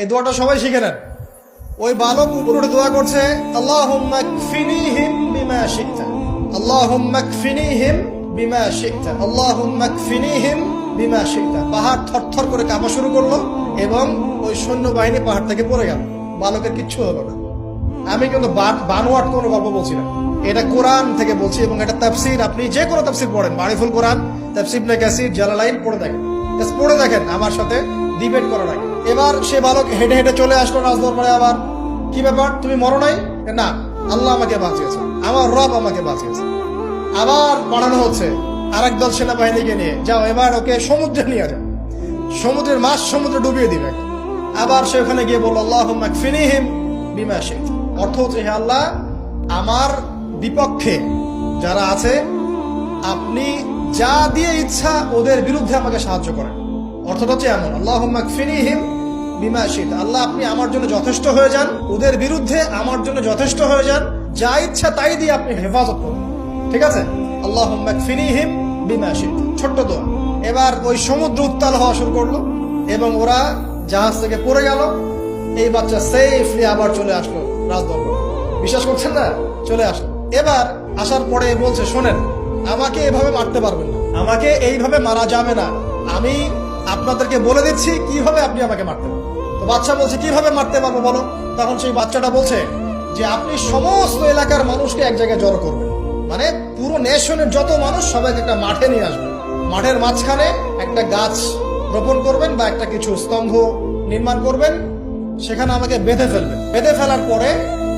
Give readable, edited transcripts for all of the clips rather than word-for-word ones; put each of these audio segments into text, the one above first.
এই দোয়াটা সবাই শিখে নেন। ওই বালক উপরে দোয়া করছে, আল্লাহুম্মা কফিনিহিম বিমা শি'তা, আল্লাহুম্মা কফিনিহিম বিমা শি'তা, আল্লাহুম্মা কফিনিহিম বিমা শি'তা। পাহাড় থরথর করে কাঁপা শুরু করলো এবং ওই সৈন্যবাহিনী পাহাড় থেকে পড়ে গেল। বালকের কিচ্ছু হলো না। আমি কিন্তু বানোয়াট কোনো গল্প বলছি না, এটা কোরআন থেকে বলছি এবং এটা তাফসীর। আপনি যে কোনো তাফসীর পড়েন, মারিফুল কোরআন, তাফসীর ইবনে কাসির, জালালাইন পড়ে দেখেন, পড়ে দেখেন, আমার সাথে ডিবেট করার আগে। এবার সে বালক হেঁটে হেঁটে চলে আসলো রাজদরবারে। আবার কি ব্যাপার, তুমি মরো নাই? না, আল্লাহ আমাকে বাঁচিয়েছে, আমার রব আমাকে বাঁচিয়েছে। আবার বাড়ানো হচ্ছে আরেক দল সেনাবাহিনীকে নিয়ে, যাও এবার ওকে সমুদ্রে নিয়ে যাও, সমুদ্রের মাছ সমুদ্রে ডুবিয়ে দিবে। আবার সে ওখানে গিয়ে বলল, আল্লাহুম্মা কফিনিহিম বিমা শি'তা। অর্থ হচ্ছে, হে আল্লাহ, আমার বিপক্ষে যারা আছে আপনি যা দিয়ে ইচ্ছা ওদের বিরুদ্ধে আমাকে সাহায্য করেন। অর্থটা হচ্ছে এমন, আল্লাহুম্মা কফিনিহিম বিমা শি'তা, আল্লাহ আপনি আমার জন্য যথেষ্ট হয়ে যান, ওদের বিরুদ্ধে আমার জন্য যথেষ্ট হয়ে যান, যা ইচ্ছা তাই দিয়ে আপনি হেফাজত করুন। ঠিক আছে, আল্লাহুম্মা কফিনিহিম বিমা শি'তা, ছোট্ট দোয়া। এবার ওই সমুদ্র উত্তাল হওয়া শুরু করলো এবং ওরা জাহাজ থেকে পড়ে গেল। এই বাচ্চা সেফলি আবার চলে আসলো রাজদরবারে। বিশ্বাস করছেন না? চলে আসলো। এবার আসার পরে বলছে, শোনেন, আমাকে এভাবে মারতে পারবেন না, আমাকে এইভাবে মারা যাবে না, আমি আপনাদেরকে বলে দিচ্ছি কিভাবে আপনি আমাকে মারতে পারবেন। তো বাচ্চা বলছে, কিভাবে মারতে পারবো বলো? তখন সেই বাচ্চাটা বলছে যে আপনি সমস্ত এলাকার মানুষকে এক জায়গায় জড়ো করবেন, মানে পুরো নেশনের যত মানুষ সবাইকে একটা মাঠে নিয়ে আসবেন, মাঠের মাঝখানে একটা গাছ রোপণ করবেন বা একটা কিছু স্তম্ভ নির্মাণ করবেন, সেখানে আমাকে বেঁধে ফেলবেন। বেঁধে ফেলার পরে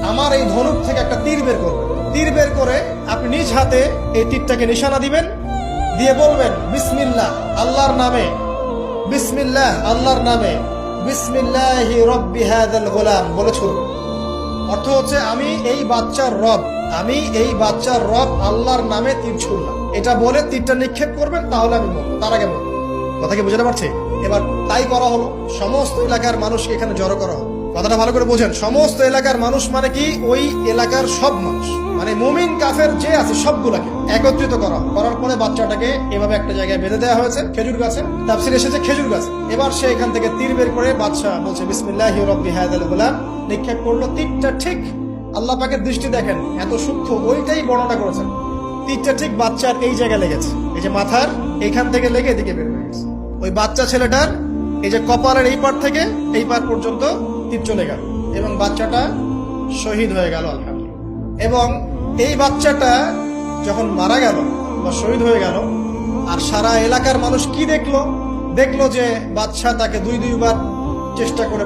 আমার এই ধনুক থেকে একটা তীর বের করবেন। তীর বের করে আপনি নিজ হাতে এই তীরটাকে নিশানা দিবেন, দিয়ে বলবেন বিসমিল্লাহ, আল্লাহর নামে, বিসমিল্লাহ, আল্লাহর নামে, বিসমিল্লাহি রব্বি হাযাল গোলাম বলে ছুড়বেন। অর্থ হচ্ছে, আমি এই বাচ্চার রব, আমি এই বাচ্চার রব আল্লাহর নামে তীর ছুড়লাম, এটা বলে তীরটা নিক্ষেপ করবেন, তাহলে আমি মরবো, তার আগে মরবো। কথা কি বুঝতে পারছি? এবার তাই করা হলো, সমস্ত এলাকার মানুষকে এখানে জড়ো করা হলো। কথাটা ভালো করে বোঝেন, সমস্ত এলাকার মানুষ মানে কি, ওই এলাকার সব মানুষ, মানে মুমিন কাফের যে আছে সবগুলাকে একত্রিত করা। করার পরে বাচ্চাটাকে এভাবে একটা জায়গায় বেঁধে দেওয়া হয়েছে, খেজুর গাছে, তাফসীরে এসেছে খেজুর গাছে। এবার সে এখান থেকে তীর বের করে, বাদশা বলছে বিসমিল্লাহি রব্বি হাযাল গোলাম, নিক্ষেপ করলো। তীরটা ঠিক, আল্লাহ পাকের দৃষ্টি দেখেন এত সূক্ষ্ম, ওইটাই বর্ণনা করেছেন। তীরটা ঠিক বাচ্চার এই জায়গায় লেগেছে, এই যে মাথার এইখান থেকে লেগে এদিকে বের হয়ে গেছে। ওই বাচ্চা ছেলেটার এই যে কপালের এই পার থেকে এই পার পর্যন্ত তীর চলে গেল এবং বাচ্চাটা শহীদ হয়ে গেল, আলহামদুলিল্লাহ। এবং এই বাচ্চাটা যখন মারা গেল বা শহীদ হয়ে গেল, আর সারা এলাকার মানুষ কি দেখলো? দেখলো যে বাচ্চা তাকে দুইবার চেষ্টা করে